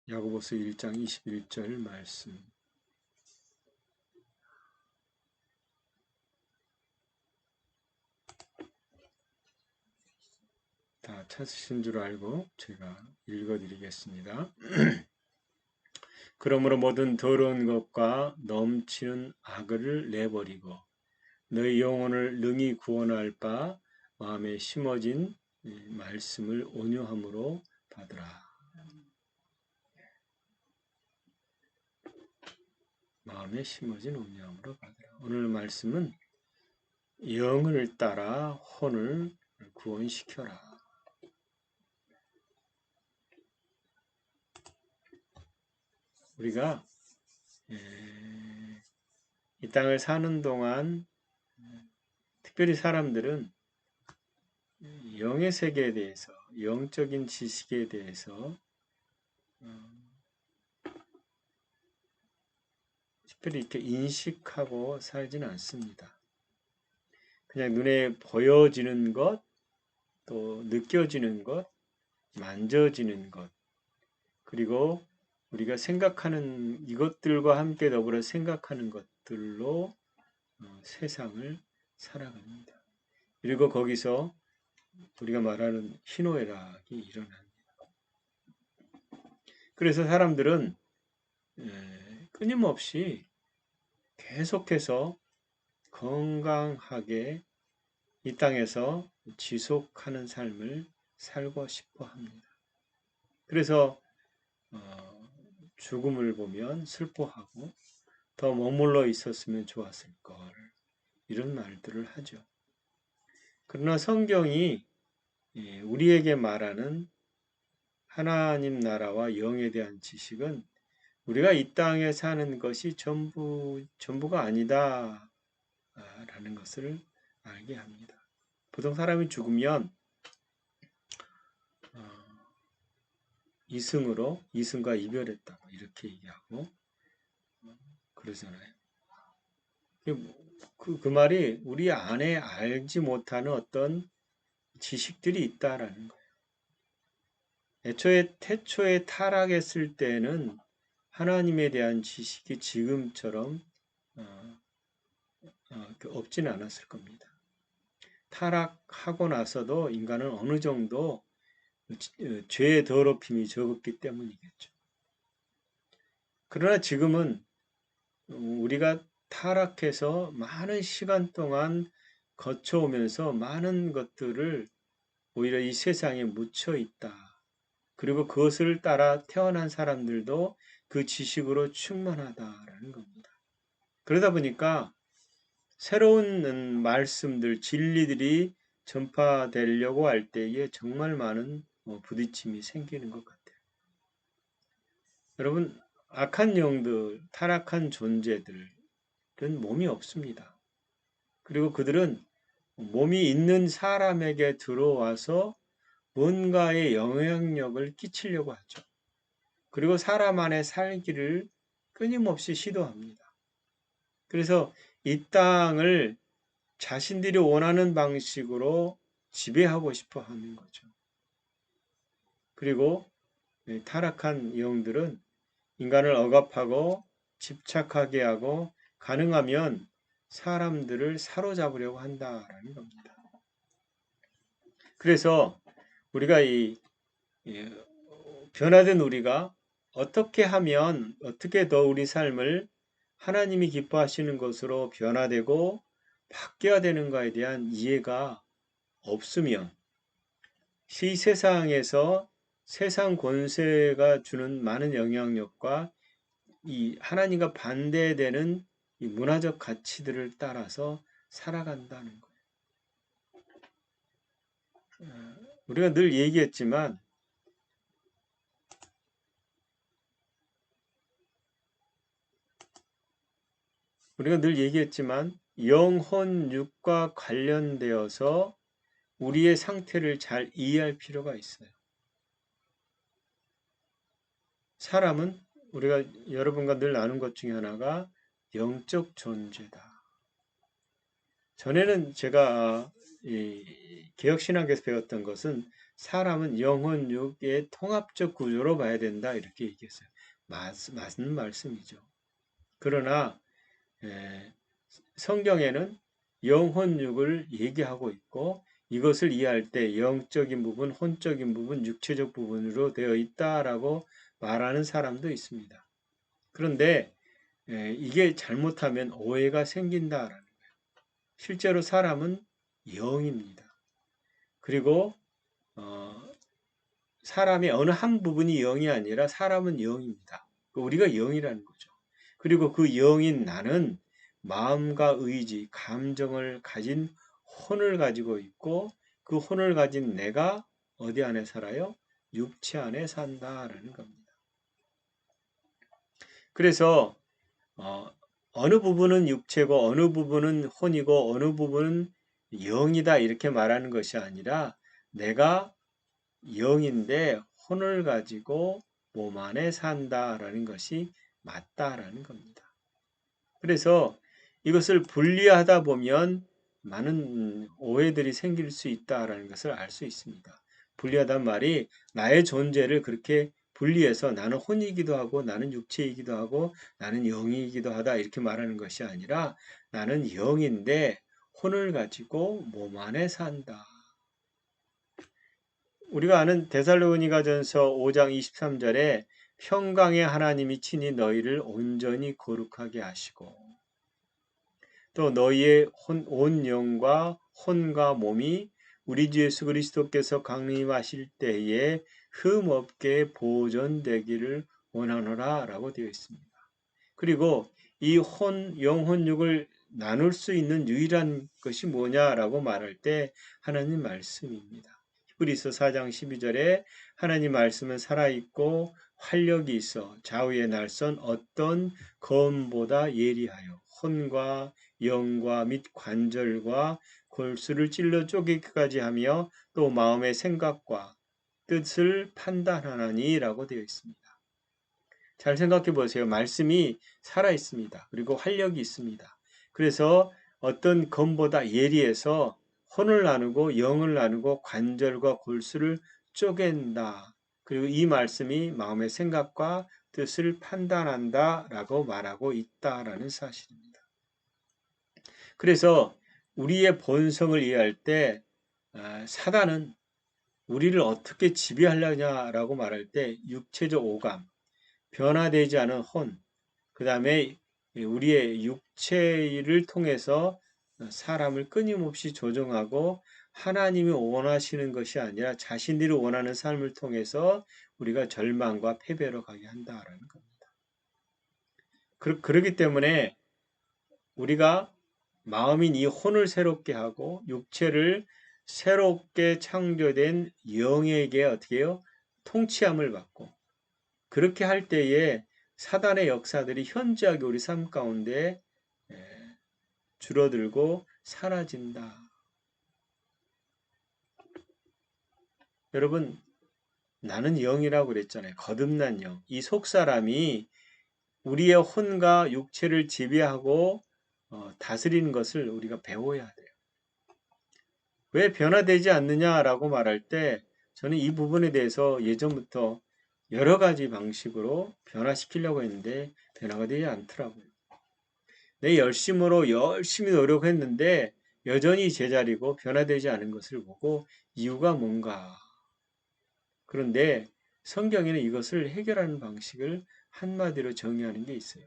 야고보서 1장 21절 말씀. 다 찾으신 줄 알고 제가 읽어드리겠습니다. 그러므로 모든 더러운 것과 넘치는 악을 내버리고 너희 영혼을 능히 구원할 바 마음에 심어진 말씀을 온유함으로 받으라. 마음에 심어진 온유함으로 받으라. 오늘 말씀은 영을 따라 혼을 구원시켜라. 우리가 이 땅을 사는 동안 특별히 사람들은 영의 세계에 대해서, 영적인 지식에 대해서 특별히 이렇게 인식하고 살지는 않습니다. 그냥 눈에 보여지는 것, 또 느껴지는 것, 만져지는 것, 그리고 우리가 생각하는 이것들과 함께 더불어 생각하는 것들로 세상을 살아갑니다. 그리고 거기서 우리가 말하는 희노애락이 일어납니다. 그래서 사람들은 끊임없이 계속해서 건강하게 이 땅에서 지속하는 삶을 살고 싶어 합니다. 그래서 죽음을 보면 슬퍼하고 더 머물러 있었으면 좋았을 걸, 이런 말들을 하죠. 그러나 성경이 우리에게 말하는 하나님 나라와 영에 대한 지식은 우리가 이 땅에 사는 것이 전부가 아니다 라는 것을 알게 합니다. 보통 사람이 죽으면 이승과 이별했다고 이렇게 얘기하고 그러잖아요. 그 말이 우리 안에 알지 못하는 어떤 지식들이 있다라는 거예요. 태초에 타락했을 때는 하나님에 대한 지식이 지금처럼 없지는 않았을 겁니다. 타락하고 나서도 인간은 어느 정도 죄의 더럽힘이 적었기 때문이겠죠. 그러나 지금은 우리가 타락해서 많은 시간 동안 거쳐오면서 많은 것들을 오히려 이 세상에 묻혀 있다. 그리고 그것을 따라 태어난 사람들도 그 지식으로 충만하다라는 겁니다. 그러다 보니까 새로운 말씀들, 진리들이 전파되려고 할 때에 정말 많은 부딪힘이 생기는 것 같아요. 여러분, 악한 영들, 타락한 존재들은 몸이 없습니다. 그리고 그들은 몸이 있는 사람에게 들어와서 뭔가의 영향력을 끼치려고 하죠. 그리고 사람 안에 살기를 끊임없이 시도합니다. 그래서 이 땅을 자신들이 원하는 방식으로 지배하고 싶어 하는 거죠. 그리고 타락한 영들은 인간을 억압하고 집착하게 하고 가능하면 사람들을 사로잡으려고 한다라는 겁니다. 그래서 우리가 변화된 우리가 어떻게 하면 어떻게 더 우리 삶을 하나님이 기뻐하시는 것으로 변화되고 바뀌어야 되는가에 대한 이해가 없으면 이 세상에서 세상 권세가 주는 많은 영향력과 이 하나님과 반대되는 이 문화적 가치들을 따라서 살아간다는 거예요. 우리가 늘 얘기했지만 영혼, 육과 관련되어서 우리의 상태를 잘 이해할 필요가 있어요. 사람은 우리가 여러분과 늘 나눈 것 중에 하나가 영적 존재다. 전에는 제가 개혁신학에서 배웠던 것은 사람은 영혼, 육의 통합적 구조로 봐야 된다 이렇게 얘기했어요. 맞는 말씀이죠. 그러나 성경에는 영혼, 육을 얘기하고 있고 이것을 이해할 때 영적인 부분, 혼적인 부분, 육체적 부분으로 되어 있다라고 말하는 사람도 있습니다. 그런데 이게 잘못하면 오해가 생긴다라는 거예요. 실제로 사람은 영입니다. 그리고 사람의 어느 한 부분이 영이 아니라 사람은 영입니다. 우리가 영이라는 거죠. 그리고 그 영인 나는 마음과 의지, 감정을 가진 혼을 가지고 있고 그 혼을 가진 내가 어디 안에 살아요? 육체 안에 산다라는 겁니다. 그래서 어느 부분은 육체고 어느 부분은 혼이고 어느 부분은 영이다 이렇게 말하는 것이 아니라 내가 영인데 혼을 가지고 몸 안에 산다라는 것이 맞다라는 겁니다. 그래서 이것을 분리하다 보면 많은 오해들이 생길 수 있다라는 것을 알 수 있습니다. 분리하단 말이 나의 존재를 그렇게 분리해서 나는 혼이기도 하고 나는 육체이기도 하고 나는 영이기도 하다 이렇게 말하는 것이 아니라 나는 영인데 혼을 가지고 몸 안에 산다. 우리가 아는 데살로니가전서 5장 23절에 평강의 하나님이 친히 너희를 온전히 거룩하게 하시고 또 너희의 온 영과 혼과 몸이 우리 주 예수 그리스도께서 강림하실 때에 흠없게 보존되기를 원하노라 라고 되어 있습니다. 그리고 이 영혼육을 나눌 수 있는 유일한 것이 뭐냐라고 말할 때 하나님 말씀입니다. 히브리서 4장 12절에 하나님 말씀은 살아있고 활력이 있어 좌우의 날선 어떤 검보다 예리하여 혼과 영과 및 관절과 골수를 찔러 쪼개기까지 하며 또 마음의 생각과 뜻을 판단하나니 라고 되어 있습니다. 잘 생각해 보세요. 말씀이 살아 있습니다. 그리고 활력이 있습니다. 그래서 어떤 검보다 예리해서 혼을 나누고 영을 나누고 관절과 골수를 쪼갠다. 그리고 이 말씀이 마음의 생각과 뜻을 판단한다 라고 말하고 있다라는 사실입니다. 그래서 우리의 본성을 이해할 때 사단은 우리를 어떻게 지배하려냐라고 말할 때 육체적 오감, 변화되지 않은 혼, 그 다음에 우리의 육체를 통해서 사람을 끊임없이 조종하고 하나님이 원하시는 것이 아니라 자신들이 원하는 삶을 통해서 우리가 절망과 패배로 가게 한다라는 겁니다. 그렇기 때문에 우리가 마음인 이 혼을 새롭게 하고 육체를 새롭게 창조된 영에게 어떻게 해요? 통치함을 받고 그렇게 할 때에 사단의 역사들이 현저하게 우리 삶 가운데 줄어들고 사라진다. 여러분 나는 영이라고 그랬잖아요. 거듭난 영. 이 속사람이 우리의 혼과 육체를 지배하고 다스리는 것을 우리가 배워야 돼요. 왜 변화되지 않느냐라고 말할 때 저는 이 부분에 대해서 예전부터 여러 가지 방식으로 변화시키려고 했는데 변화가 되지 않더라고요. 내 열심으로 열심히 노력했는데 여전히 제자리고 변화되지 않은 것을 보고 이유가 뭔가. 그런데 성경에는 이것을 해결하는 방식을 한마디로 정의하는 게 있어요.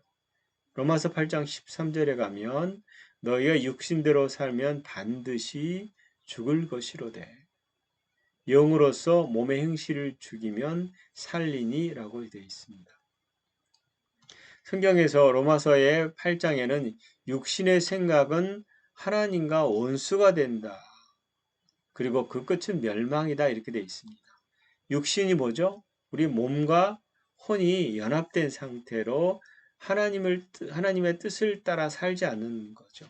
로마서 8장 13절에 가면 너희가 육신대로 살면 반드시 죽을 것이로되 영으로서 몸의 행실을 죽이면 살리니라고 되어 있습니다. 성경에서 로마서의 8장에는 육신의 생각은 하나님과 원수가 된다. 그리고 그 끝은 멸망이다 이렇게 되어 있습니다. 육신이 뭐죠? 우리 몸과 혼이 연합된 상태로 하나님의 뜻을 따라 살지 않는 거죠.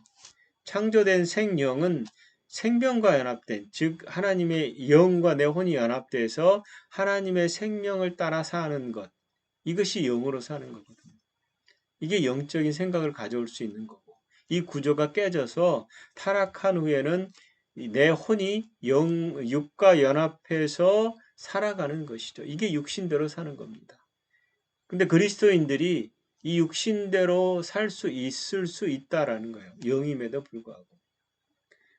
창조된 생명은 생명과 연합된, 즉 하나님의 영과 내 혼이 연합돼서 하나님의 생명을 따라 사는 것, 이것이 영으로 사는 거거든요. 이게 영적인 생각을 가져올 수 있는 거고 이 구조가 깨져서 타락한 후에는 내 혼이 육과 연합해서 살아가는 것이죠. 이게 육신대로 사는 겁니다. 근데 그리스도인들이 이 육신대로 살 수 있을 수 있다라는 거예요. 영임에도 불구하고.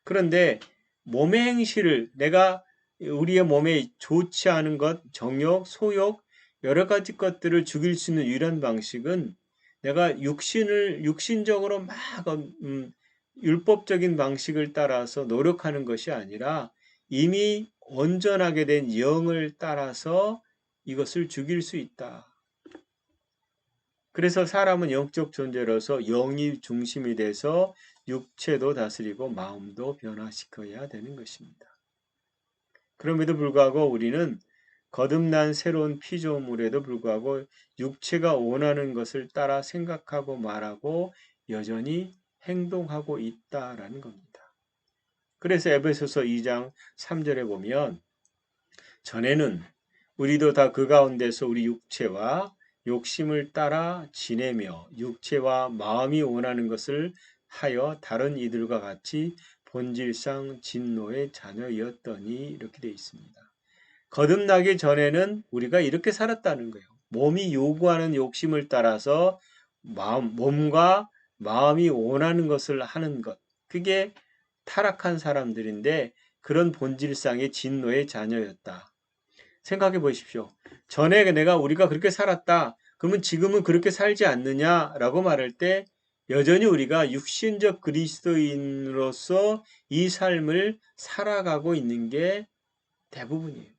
그런데 몸의 행실을 내가 우리의 몸에 좋지 않은 것, 정욕, 소욕, 여러 가지 것들을 죽일 수 있는 유일한 방식은 내가 육신적으로 막 율법적인 방식을 따라서 노력하는 것이 아니라 이미 온전하게 된 영을 따라서 이것을 죽일 수 있다. 그래서 사람은 영적 존재로서 영이 중심이 돼서 육체도 다스리고 마음도 변화시켜야 되는 것입니다. 그럼에도 불구하고 우리는 거듭난 새로운 피조물에도 불구하고 육체가 원하는 것을 따라 생각하고 말하고 여전히 행동하고 있다라는 겁니다. 그래서 에베소서 2장 3절에 보면 전에는 우리도 다 그 가운데서 우리 육체와 욕심을 따라 지내며 육체와 마음이 원하는 것을 하여 다른 이들과 같이 본질상 진노의 자녀였더니 이렇게 되어 있습니다. 거듭나기 전에는 우리가 이렇게 살았다는 거예요. 몸이 요구하는 욕심을 따라서 몸과 마음이 원하는 것을 하는 것. 그게 타락한 사람들인데 그런 본질상의 진노의 자녀였다. 생각해 보십시오. 전에 우리가 그렇게 살았다. 그러면 지금은 그렇게 살지 않느냐라고 말할 때 여전히 우리가 육신적 그리스도인으로서 이 삶을 살아가고 있는 게 대부분이에요.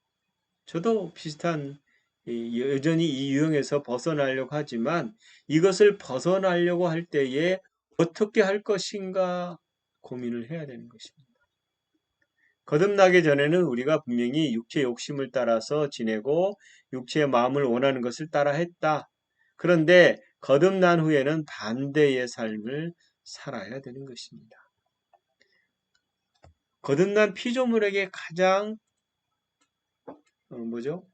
저도 비슷한 여전히 이 유형에서 벗어나려고 하지만 이것을 벗어나려고 할 때에 어떻게 할 것인가 고민을 해야 되는 것입니다. 거듭나기 전에는 우리가 분명히 육체의 욕심을 따라서 지내고 육체의 마음을 원하는 것을 따라 했다. 그런데 거듭난 후에는 반대의 삶을 살아야 되는 것입니다. 거듭난 피조물에게 가장 뭐죠?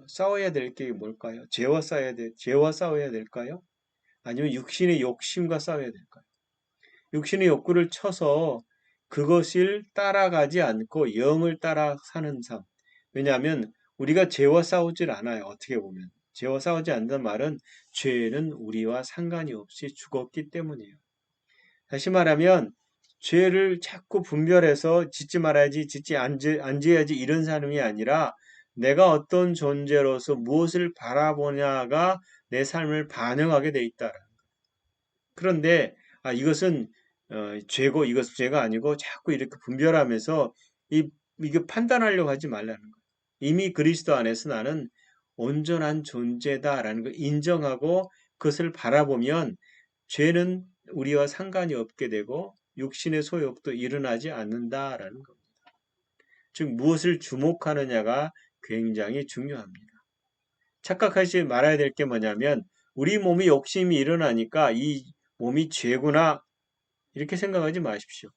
싸워야 될 게 뭘까요? 죄와 싸워야 될까요? 아니면 육신의 욕심과 싸워야 될까요? 육신의 욕구를 쳐서 그것을 따라가지 않고 영을 따라 사는 삶. 왜냐하면 우리가 죄와 싸우질 않아요. 어떻게 보면. 죄와 싸우지 않는 말은 죄는 우리와 상관이 없이 죽었기 때문이에요. 다시 말하면 죄를 자꾸 분별해서 짓지 말아야지, 짓지 안 지어야지 이런 사람이 아니라 내가 어떤 존재로서 무엇을 바라보냐가 내 삶을 반영하게 돼 있다. 그런데 이것은 죄고 이것은 죄가 아니고 자꾸 이렇게 분별하면서 이게 판단하려고 하지 말라는 거예요. 이미 그리스도 안에서 나는 온전한 존재다라는 걸 인정하고 그것을 바라보면 죄는 우리와 상관이 없게 되고 육신의 소욕도 일어나지 않는다라는 겁니다. 즉 무엇을 주목하느냐가 굉장히 중요합니다. 착각하지 말아야 될 게 뭐냐면 우리 몸이 욕심이 일어나니까 이 몸이 죄구나 이렇게 생각하지 마십시오.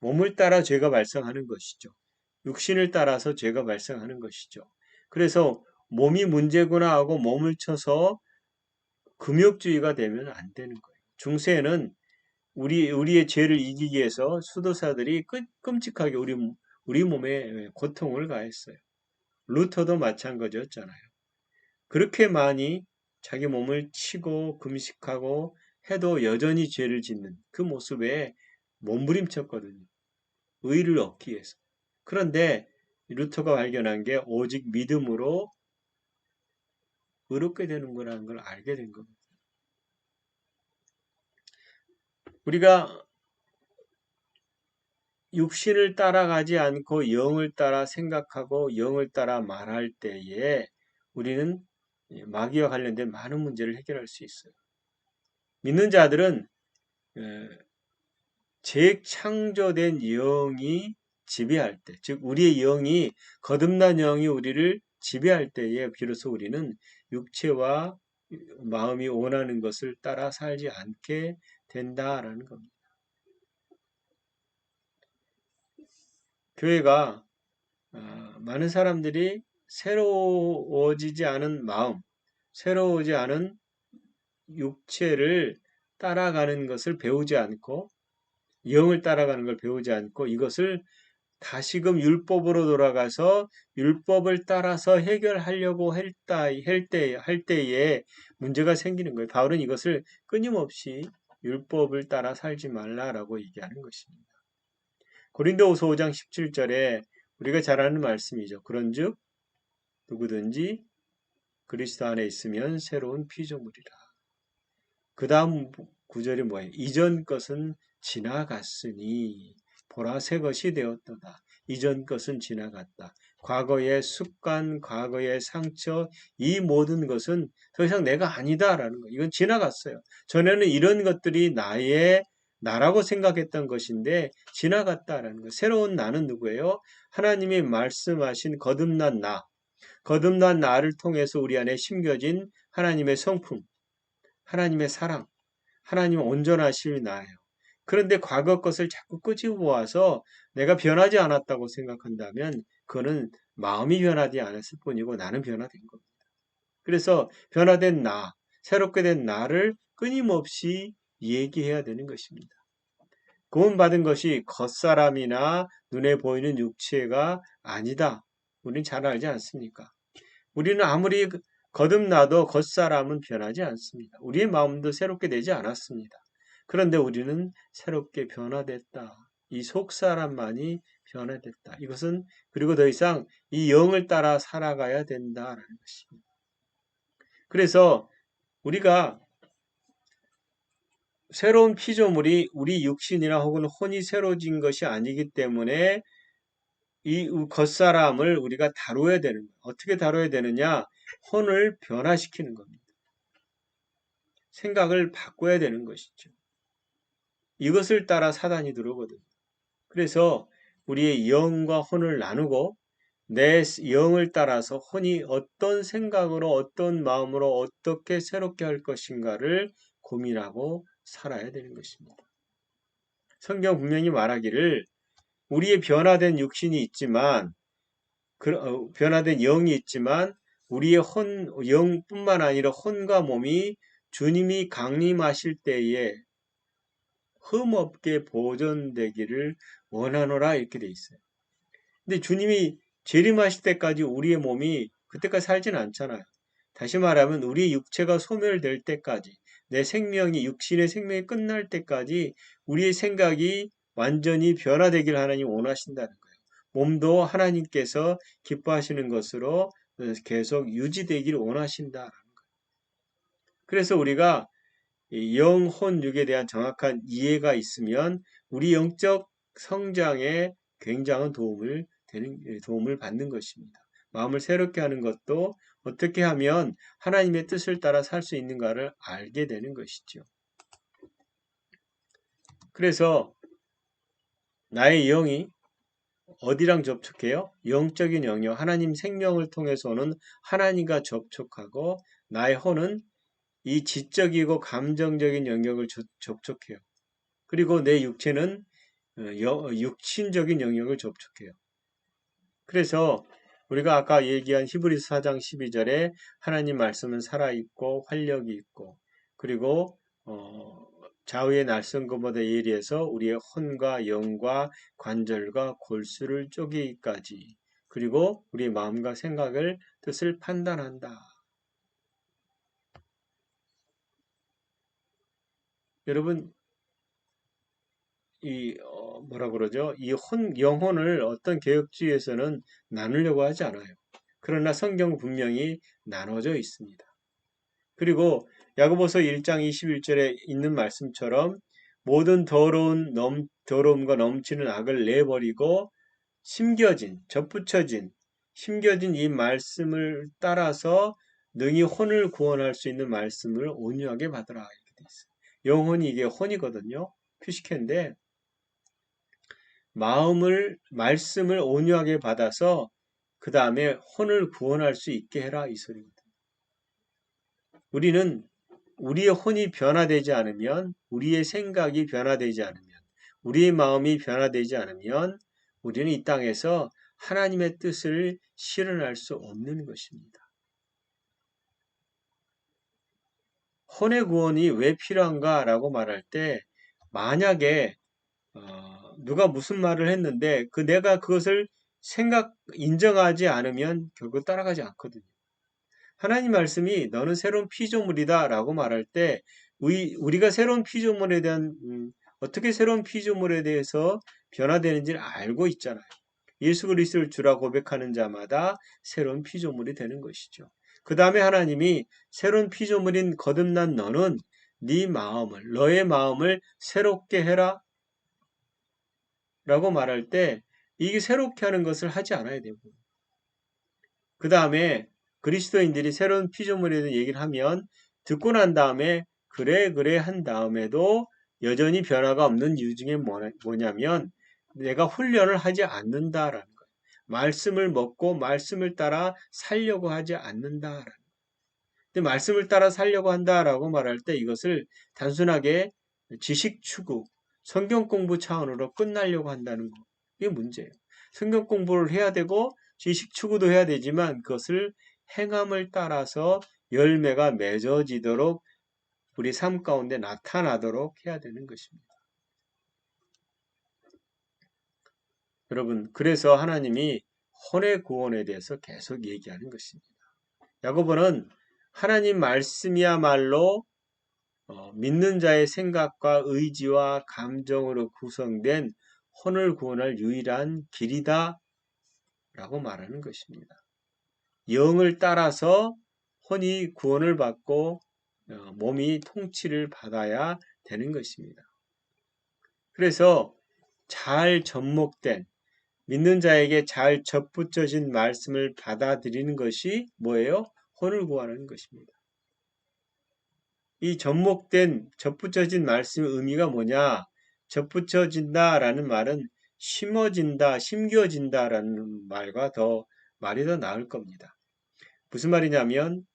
몸을 따라 죄가 발생하는 것이죠. 육신을 따라서 죄가 발생하는 것이죠. 그래서 몸이 문제구나 하고 몸을 쳐서 금욕주의가 되면 안 되는 거예요. 중세에는 우리의 죄를 이기기 위해서 수도사들이 끔찍하게 우리 몸에 고통을 가했어요. 루터도 마찬가지였잖아요. 그렇게 많이 자기 몸을 치고 금식하고 해도 여전히 죄를 짓는 그 모습에 몸부림쳤거든요. 의를 얻기 위해서. 그런데 루터가 발견한 게 오직 믿음으로 의롭게 되는 거라는 걸 알게 된 겁니다. 우리가 육신을 따라가지 않고 영을 따라 생각하고 영을 따라 말할 때에 우리는 마귀와 관련된 많은 문제를 해결할 수 있어요. 믿는 자들은 재창조된 영이 지배할 때, 즉 우리의 영이 거듭난 영이 우리를 지배할 때에 비로소 우리는 육체와 마음이 원하는 것을 따라 살지 않게 된다라는 겁니다. 교회가 많은 사람들이 새로워지지 않은 마음, 새로워지지 않은 육체를 따라가는 것을 배우지 않고 영을 따라가는 걸 배우지 않고 이것을 다시금 율법으로 돌아가서 율법을 따라서 해결하려고 할 때에 문제가 생기는 거예요. 바울은 이것을 끊임없이 율법을 따라 살지 말라라고 얘기하는 것입니다. 고린도후서 5장 17절에 우리가 잘 아는 말씀이죠. 그런즉 누구든지 그리스도 안에 있으면 새로운 피조물이라. 그 다음 구절이 뭐예요? 이전 것은 지나갔으니 보라 새 것이 되었도다. 이전 것은 지나갔다. 과거의 습관, 과거의 상처, 이 모든 것은 더 이상 내가 아니다라는 거. 이건 지나갔어요. 전에는 이런 것들이 나라고 생각했던 것인데 지나갔다라는 거. 새로운 나는 누구예요? 하나님이 말씀하신 거듭난 나. 거듭난 나를 통해서 우리 안에 심겨진 하나님의 성품, 하나님의 사랑, 하나님의 온전하심이 나예요. 그런데 과거 것을 자꾸 끄집어 모아서 내가 변하지 않았다고 생각한다면 그거는 마음이 변하지 않았을 뿐이고 나는 변화된 겁니다. 그래서 변화된 나, 새롭게 된 나를 끊임없이 얘기해야 되는 것입니다. 구원받은 것이 겉사람이나 눈에 보이는 육체가 아니다. 우리는 잘 알지 않습니까? 우리는 아무리 거듭나도 겉사람은 변하지 않습니다. 우리의 마음도 새롭게 되지 않았습니다. 그런데 우리는 새롭게 변화됐다. 이 속사람만이 변화됐다. 이것은 그리고 더 이상 이 영을 따라 살아가야 된다라는 것입니다. 그래서 우리가 새로운 피조물이 우리 육신이나 혹은 혼이 새로워진 것이 아니기 때문에 이 겉사람을 우리가 다뤄야 되는 거예요. 어떻게 다뤄야 되느냐? 혼을 변화시키는 겁니다. 생각을 바꿔야 되는 것이죠. 이것을 따라 사단이 들어오거든요. 그래서 우리의 영과 혼을 나누고 내 영을 따라서 혼이 어떤 생각으로 어떤 마음으로 어떻게 새롭게 할 것인가를 고민하고 살아야 되는 것입니다. 성경 분명히 말하기를 우리의 변화된 육신이 있지만 변화된 영이 있지만 우리의 영뿐만 아니라 혼과 몸이 주님이 강림하실 때에 흠없게 보존되기를 원하노라 이렇게 돼 있어요. 근데 주님이 재림하실 때까지 우리의 몸이 그때까지 살지는 않잖아요. 다시 말하면 우리 육체가 소멸될 때까지 내 생명이 육신의 생명이 끝날 때까지 우리의 생각이 완전히 변화되기를 하나님 원하신다는 거예요. 몸도 하나님께서 기뻐하시는 것으로 계속 유지되기를 원하신다는 거예요. 그래서 우리가 영, 혼, 육에 대한 정확한 이해가 있으면 우리 영적 성장에 굉장한 도움을 받는 것입니다. 마음을 새롭게 하는 것도 어떻게 하면 하나님의 뜻을 따라 살 수 있는가를 알게 되는 것이죠. 그래서 나의 영이 어디랑 접촉해요? 영적인 영역, 하나님 생명을 통해서 오는 하나님과 접촉하고 나의 혼은 이 지적이고 감정적인 영역을 접촉해요. 그리고 내 육체는 육신적인 영역을 접촉해요. 그래서 우리가 아까 얘기한 히브리서 4장 12절에 하나님 말씀은 살아있고 활력이 있고 그리고 좌우의 날선것보다 예리해서 우리의 혼과 영과 관절과 골수를 쪼개기까지 그리고 우리의 마음과 생각을 뜻을 판단한다. 여러분 뭐라 그러죠? 이 영혼을 어떤 개혁주의에서는 나누려고 하지 않아요. 그러나 성경은 분명히 나눠져 있습니다. 그리고 야고보서 1장 21절에 있는 말씀처럼 모든 더러움과 넘치는 악을 내버리고 심겨진 이 말씀을 따라서 능히 혼을 구원할 수 있는 말씀을 온유하게 받으라 이렇게 돼 있어요. 영혼이 이게 혼이거든요. 퓨시케인데 말씀을 온유하게 받아서 그 다음에 혼을 구원할 수 있게 해라 이 소리거든요. 우리는 우리의 혼이 변화되지 않으면 우리의 생각이 변화되지 않으면 우리의 마음이 변화되지 않으면 우리는 이 땅에서 하나님의 뜻을 실현할 수 없는 것입니다. 혼의 구원이 왜 필요한가라고 말할 때 만약에 누가 무슨 말을 했는데 내가 그것을 인정하지 않으면 결국 따라가지 않거든요. 하나님 말씀이 너는 새로운 피조물이다 라고 말할 때 우리가 새로운 피조물에 대한 어떻게 새로운 피조물에 대해서 변화되는지를 알고 있잖아요. 예수 그리스도를 주라 고백하는 자마다 새로운 피조물이 되는 것이죠. 그 다음에 하나님이 새로운 피조물인 거듭난 너는 너의 마음을 새롭게 해라 라고 말할 때 이게 새롭게 하는 것을 하지 않아야 되고, 그 다음에 그리스도인들이 새로운 피조물에 대한 얘기를 하면 듣고 난 다음에 그래 한 다음에도 여전히 변화가 없는 이유 중에 뭐냐면 내가 훈련을 하지 않는다라는 거예요. 말씀을 먹고 말씀을 따라 살려고 하지 않는다라는 거예요. 근데 말씀을 따라 살려고 한다라고 말할 때 이것을 단순하게 지식 추구, 성경 공부 차원으로 끝나려고 한다는 거. 이게 문제예요. 성경 공부를 해야 되고 지식 추구도 해야 되지만 그것을 행함을 따라서 열매가 맺어지도록 우리 삶 가운데 나타나도록 해야 되는 것입니다. 여러분, 그래서 하나님이 혼의 구원에 대해서 계속 얘기하는 것입니다. 야고보는 하나님 말씀이야말로 믿는 자의 생각과 의지와 감정으로 구성된 혼을 구원할 유일한 길이다 라고 말하는 것입니다. 영을 따라서 혼이 구원을 받고 몸이 통치를 받아야 되는 것입니다. 그래서 잘 접목된 믿는 자에게 잘 접붙여진 말씀을 받아들이는 것이 뭐예요? 혼을 구하는 것입니다. 이 접붙여진 말씀의 의미가 뭐냐? 접붙여진다라는 말은 심어진다, 심겨진다라는 말이 더 나을 겁니다. 무슨 말이냐면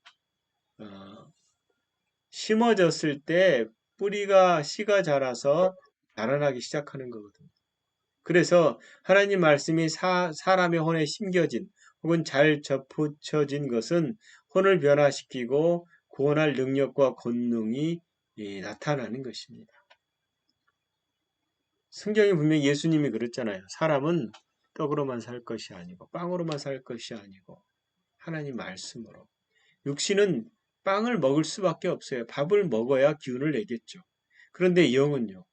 심어졌을 때 씨가 자라서 자라나기 시작하는 거거든요. 그래서 하나님 말씀이 사람의 혼에 심겨진 혹은 잘 접붙여진 것은 혼을 변화시키고 구원할 능력과 권능이 나타나는 것입니다. 성경에 분명히 예수님이 그랬잖아요. 사람은 떡으로만 살 것이 아니고 빵으로만 살 것이 아니고 하나님 말씀으로. 육신은 빵을 먹을 수밖에 없어요. 밥을 먹어야 기운을 내겠죠. 그런데 영은요.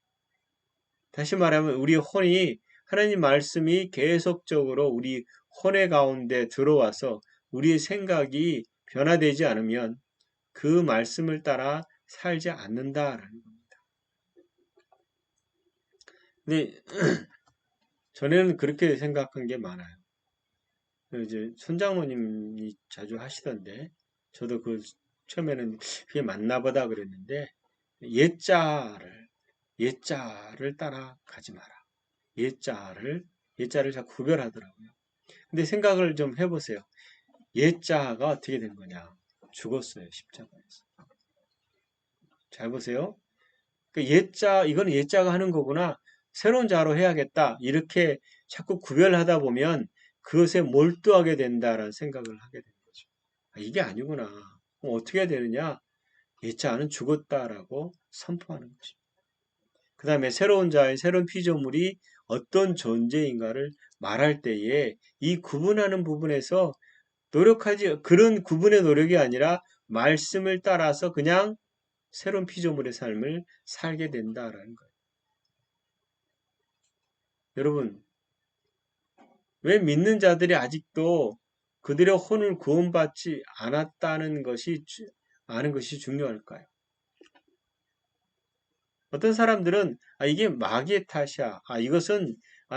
다시 말하면 우리 혼이 하나님 말씀이 계속적으로 우리 혼의 가운데 들어와서 우리의 생각이 변화되지 않으면 그 말씀을 따라 살지 않는다라는 겁니다. 근데 전에는 그렇게 생각한 게 많아요. 이제 손장로님이 자주 하시던데 저도 처음에는 그게 맞나 보다 그랬는데 옛자를 따라가지 마라. 옛자를 자꾸 구별하더라고요. 근데 생각을 좀 해보세요. 옛자가 어떻게 된 거냐? 죽었어요. 십자가에서. 잘 보세요. 이거는 옛자가 하는 거구나. 새로운 자로 해야겠다. 이렇게 자꾸 구별하다 보면 그것에 몰두하게 된다라는 생각을 하게 되는 거죠. 이게 아니구나. 그럼 어떻게 해야 되느냐? 옛자는 죽었다라고 선포하는 것입니다. 그 다음에 새로운 피조물이 어떤 존재인가를 말할 때에 이 구분하는 부분에서 그런 구분의 노력이 아니라 말씀을 따라서 그냥 새로운 피조물의 삶을 살게 된다라는 거예요. 여러분, 왜 믿는 자들이 아직도 그들의 혼을 구원받지 않았다는 것이 아는 것이 중요할까요? 어떤 사람들은 이게 마귀의 탓이야. 이것은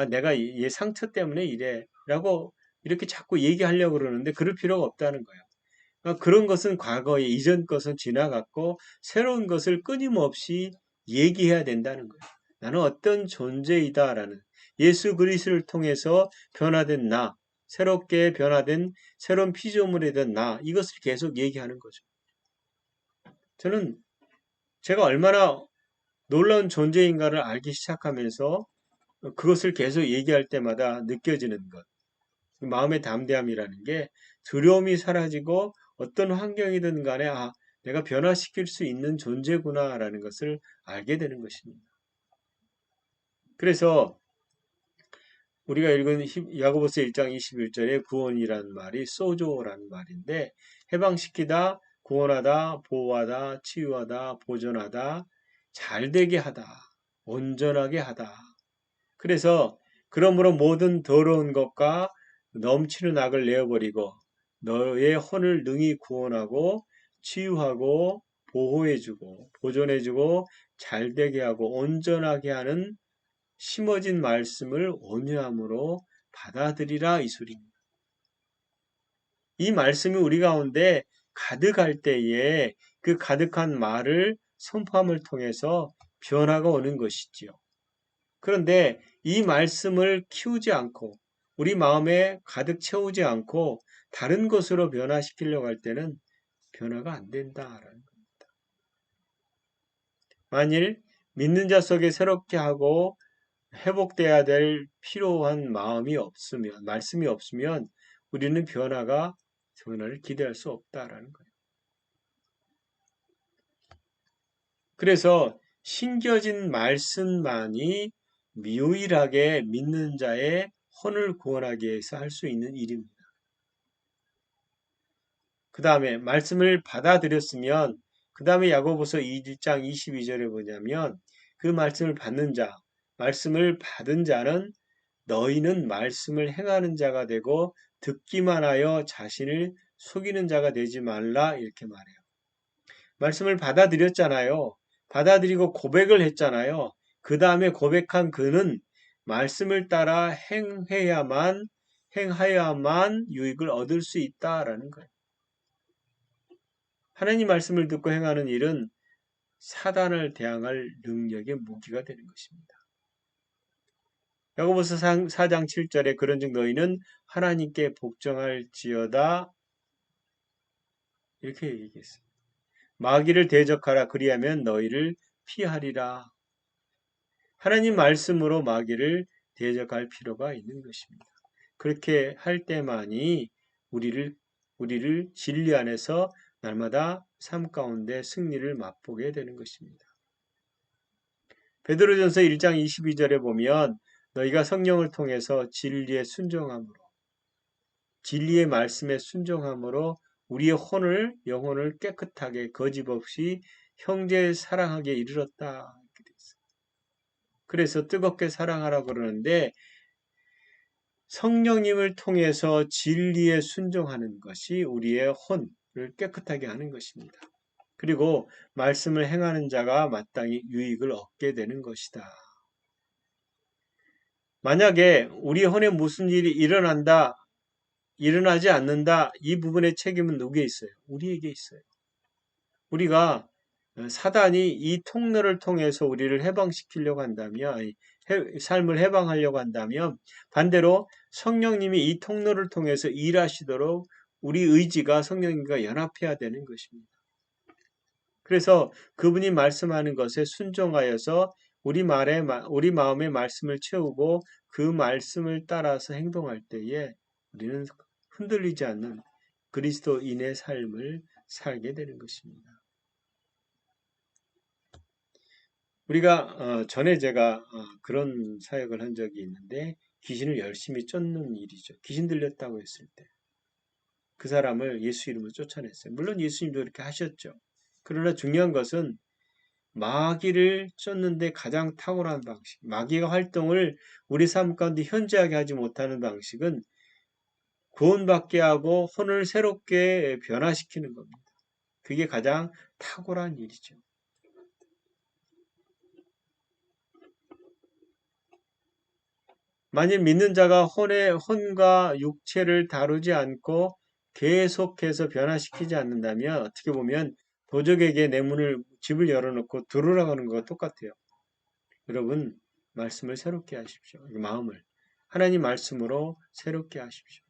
내가 얘 상처 때문에 이래 라고 이렇게 자꾸 얘기하려고 그러는데 그럴 필요가 없다는 거예요. 그런 것은 과거에 이전 것은 지나갔고 새로운 것을 끊임없이 얘기해야 된다는 거예요. 나는 어떤 존재이다라는 예수 그리스도를 통해서 변화된 새롭게 변화된 새로운 피조물에 대한 이것을 계속 얘기하는 거죠. 저는 제가 얼마나 놀라운 존재인가를 알기 시작하면서 그것을 계속 얘기할 때마다 느껴지는 것. 마음의 담대함이라는 게 두려움이 사라지고 어떤 환경이든 간에 내가 변화시킬 수 있는 존재구나라는 것을 알게 되는 것입니다. 그래서 우리가 읽은 야고보서 1장 21절에 구원이라는 말이 소조라는 말인데, 해방시키다, 구원하다, 보호하다, 치유하다, 보존하다, 잘되게 하다, 온전하게 하다. 그래서 그러므로 모든 더러운 것과 넘치는 악을 내어버리고 너의 혼을 능히 구원하고 치유하고 보호해주고 보존해주고 잘되게 하고 온전하게 하는 심어진 말씀을 온유함으로 받아들이라 이 소리입니다. 이 말씀이 우리 가운데 가득할 때에 그 가득한 말을 선포함을 통해서 변화가 오는 것이지요. 그런데 이 말씀을 키우지 않고 우리 마음에 가득 채우지 않고 다른 것으로 변화시키려고 할 때는 변화가 안 된다라는 겁니다. 만일 믿는 자 속에 새롭게 하고 회복돼야 될 필요한 마음이 없으면, 말씀이 없으면 우리는 변화를 기대할 수 없다라는 거예요. 그래서 신겨진 말씀만이 유일하게 믿는 자의 혼을 구원하기 위해서 할 수 있는 일입니다. 그 다음에 말씀을 받아들였으면 그 다음에 야고보서 1장 22절에 뭐냐면 그 말씀을 받는 자, 말씀을 받은 자는 너희는 말씀을 행하는 자가 되고 듣기만 하여 자신을 속이는 자가 되지 말라 이렇게 말해요. 말씀을 받아들였잖아요. 받아들이고 고백을 했잖아요. 그 다음에 고백한 그는 말씀을 따라 행하여야만 유익을 얻을 수 있다라는 거예요. 하나님 말씀을 듣고 행하는 일은 사단을 대항할 능력의 무기가 되는 것입니다. 야고보서 4장 7절에 그런즉 너희는 하나님께 복종할지어다 이렇게 얘기했어요. 마귀를 대적하라 그리하면 너희를 피하리라. 하나님 말씀으로 마귀를 대적할 필요가 있는 것입니다. 그렇게 할 때만이 우리를 진리 안에서 날마다 삶 가운데 승리를 맛보게 되는 것입니다. 베드로전서 1장 22절에 보면 너희가 성령을 통해서 진리의 말씀에 순종함으로 우리의 영혼을 깨끗하게 거짓없이 형제 사랑하게 이르렀다. 그래서 뜨겁게 사랑하라고 그러는데 성령님을 통해서 진리에 순종하는 것이 우리의 혼을 깨끗하게 하는 것입니다. 그리고 말씀을 행하는 자가 마땅히 유익을 얻게 되는 것이다. 만약에 우리 혼에 무슨 일이 일어나지 않는다, 이 부분의 책임은 누구에 있어요? 우리에게 있어요. 우리가 사단이 이 통로를 통해서 우리를 해방시키려고 한다면, 삶을 해방하려고 한다면 반대로 성령님이 이 통로를 통해서 일하시도록 우리 의지가 성령님과 연합해야 되는 것입니다. 그래서 그분이 말씀하는 것에 순종하여서 우리 마음의 말씀을 채우고 그 말씀을 따라서 행동할 때에 우리는 흔들리지 않는 그리스도인의 삶을 살게 되는 것입니다. 우리가 전에 제가 그런 사역을 한 적이 있는데 귀신을 열심히 쫓는 일이죠. 귀신 들렸다고 했을 때 그 사람을 예수 이름으로 쫓아냈어요. 물론 예수님도 이렇게 하셨죠. 그러나 중요한 것은 마귀를 쫓는데 가장 탁월한 방식, 마귀가 활동을 우리 삶 가운데 현저하게 하지 못하는 방식은 구원받게 하고 혼을 새롭게 변화시키는 겁니다. 그게 가장 탁월한 일이죠. 만일 믿는 자가 혼과 육체를 다루지 않고 계속해서 변화시키지 않는다면 어떻게 보면 도적에게 집을 열어놓고 들어오라고 하는 것과 똑같아요. 여러분 말씀을 새롭게 하십시오. 마음을 하나님 말씀으로 새롭게 하십시오.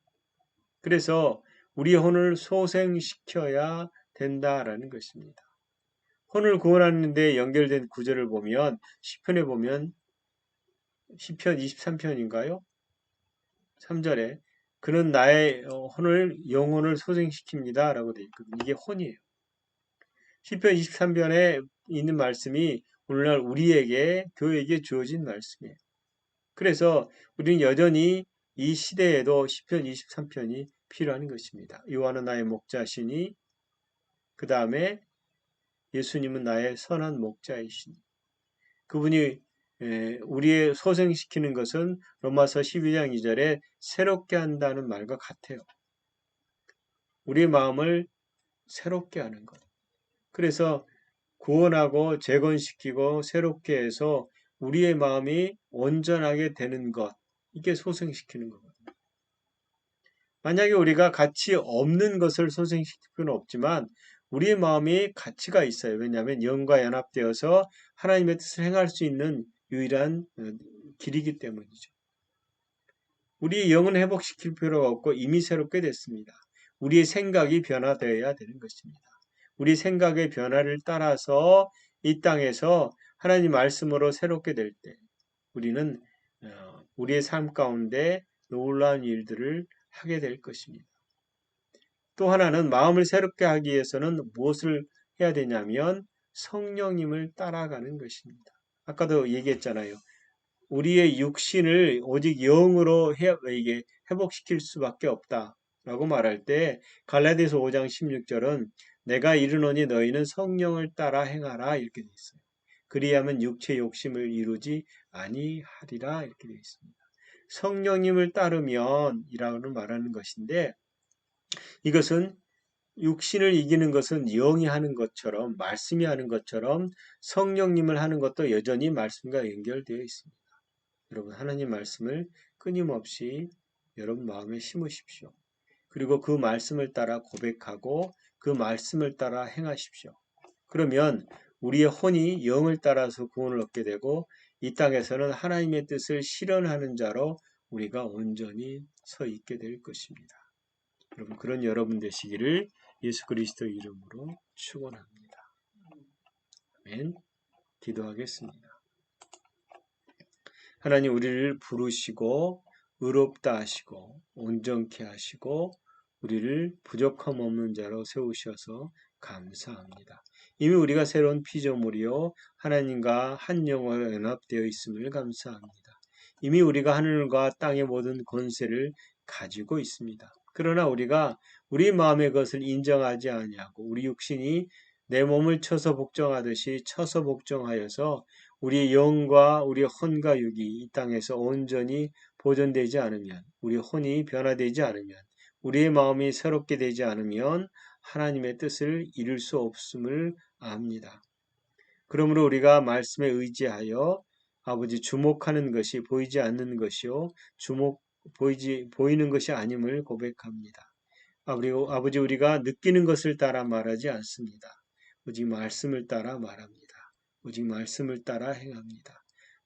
그래서 우리 혼을 소생시켜야 된다라는 것입니다. 혼을 구원하는 데 연결된 구절을 보면 시편에 보면 시편 23편인가요? 3절에 그는 나의 영혼을 소생시킵니다 라고 되어 있거든요. 이게 혼이에요. 시편 23편에 있는 말씀이 오늘날 우리에게 교회에게 주어진 말씀이에요. 그래서 우리는 여전히 이 시대에도 시편 23편이 필요한 것입니다. 여호와는 나의 목자시니 그 다음에 예수님은 나의 선한 목자이시니 그분이 우리의 소생시키는 것은 로마서 12장 2절에 새롭게 한다는 말과 같아요. 우리의 마음을 새롭게 하는 것. 그래서 구원하고 재건시키고 새롭게 해서 우리의 마음이 온전하게 되는 것. 이게 소생시키는 거거든요. 만약에 우리가 가치 없는 것을 소생시킬 필요는 없지만 우리의 마음이 가치가 있어요. 왜냐하면 영과 연합되어서 하나님의 뜻을 행할 수 있는 유일한 길이기 때문이죠. 우리의 영은 회복시킬 필요가 없고 이미 새롭게 됐습니다. 우리의 생각이 변화되어야 되는 것입니다. 우리 생각의 변화를 따라서 이 땅에서 하나님 말씀으로 새롭게 될 때 우리는 우리의 삶 가운데 놀라운 일들을 하게 될 것입니다. 또 하나는 마음을 새롭게 하기 위해서는 무엇을 해야 되냐면 성령님을 따라가는 것입니다. 아까도 얘기했잖아요. 우리의 육신을 오직 영으로 이게 회복시킬 수밖에 없다라고 말할 때 갈라디아서 5장 16절은 내가 이르노니 너희는 성령을 따라 행하라 이렇게 되어 있어요. 그리하면 육체 욕심을 이루지 아니하리라 이렇게 되어 있습니다. 성령님을 따르면 이라고 말하는 것인데 이것은 육신을 이기는 것은 영이 하는 것처럼 말씀이 하는 것처럼 성령님을 하는 것도 여전히 말씀과 연결되어 있습니다. 여러분 하나님 말씀을 끊임없이 여러분 마음에 심으십시오. 그리고 그 말씀을 따라 고백하고 그 말씀을 따라 행하십시오. 그러면 우리의 혼이 영을 따라서 구원을 얻게 되고 이 땅에서는 하나님의 뜻을 실현하는 자로 우리가 온전히 서 있게 될 것입니다. 여러분 그런 여러분 되시기를 예수 그리스도 이름으로 축원합니다. 아멘. 기도하겠습니다. 하나님 우리를 부르시고 의롭다 하시고 온전케 하시고 우리를 부족함 없는 자로 세우셔서 감사합니다. 이미 우리가 새로운 피조물이요 하나님과 한 영으로 연합되어 있음을 감사합니다. 이미 우리가 하늘과 땅의 모든 권세를 가지고 있습니다. 그러나 우리가 우리 마음의 것을 인정하지 아니하고 우리 육신이 내 몸을 쳐서 복종하듯이 쳐서 복종하여서 우리의 영과 우리의 혼과 육이 이 땅에서 온전히 보존되지 않으면 우리 혼이 변화되지 않으면 우리의 마음이 새롭게 되지 않으면 하나님의 뜻을 이룰 수 없음을 압니다. 그러므로 우리가 말씀에 의지하여 아버지 주목하는 것이 보이지 않는 것이요 보이는 것이 아님을 고백합니다. 아버지 우리가 느끼는 것을 따라 말하지 않습니다. 오직 말씀을 따라 말합니다. 오직 말씀을 따라 행합니다.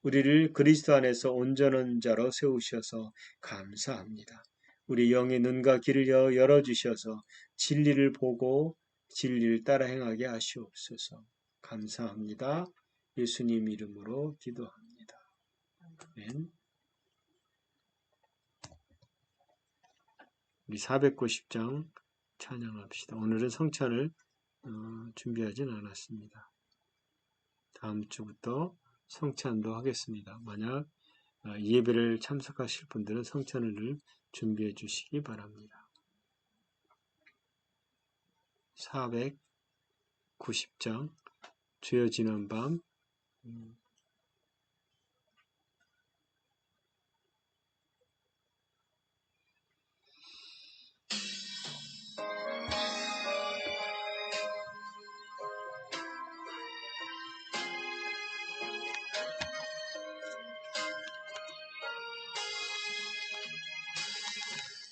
우리를 그리스도 안에서 온전한 자로 세우셔서 감사합니다. 우리 영의 눈과 귀를 열어주셔서 진리를 보고 진리를 따라 행하게 하시옵소서. 감사합니다. 예수님 이름으로 기도합니다. 아멘. 우리 490장 찬양합시다. 오늘은 성찬을 준비하진 않았습니다. 다음 주부터 성찬도 하겠습니다. 만약 이 예배를 참석하실 분들은 성찬을 준비해 주시기 바랍니다. 490장 주여 지난 밤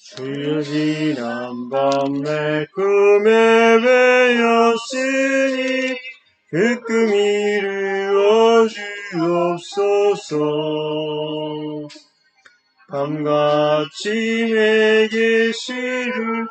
주여 지난 밤 내 꿈에 배었으니 그 꿈 이루어 주옵소서. 밤같이 내게 시를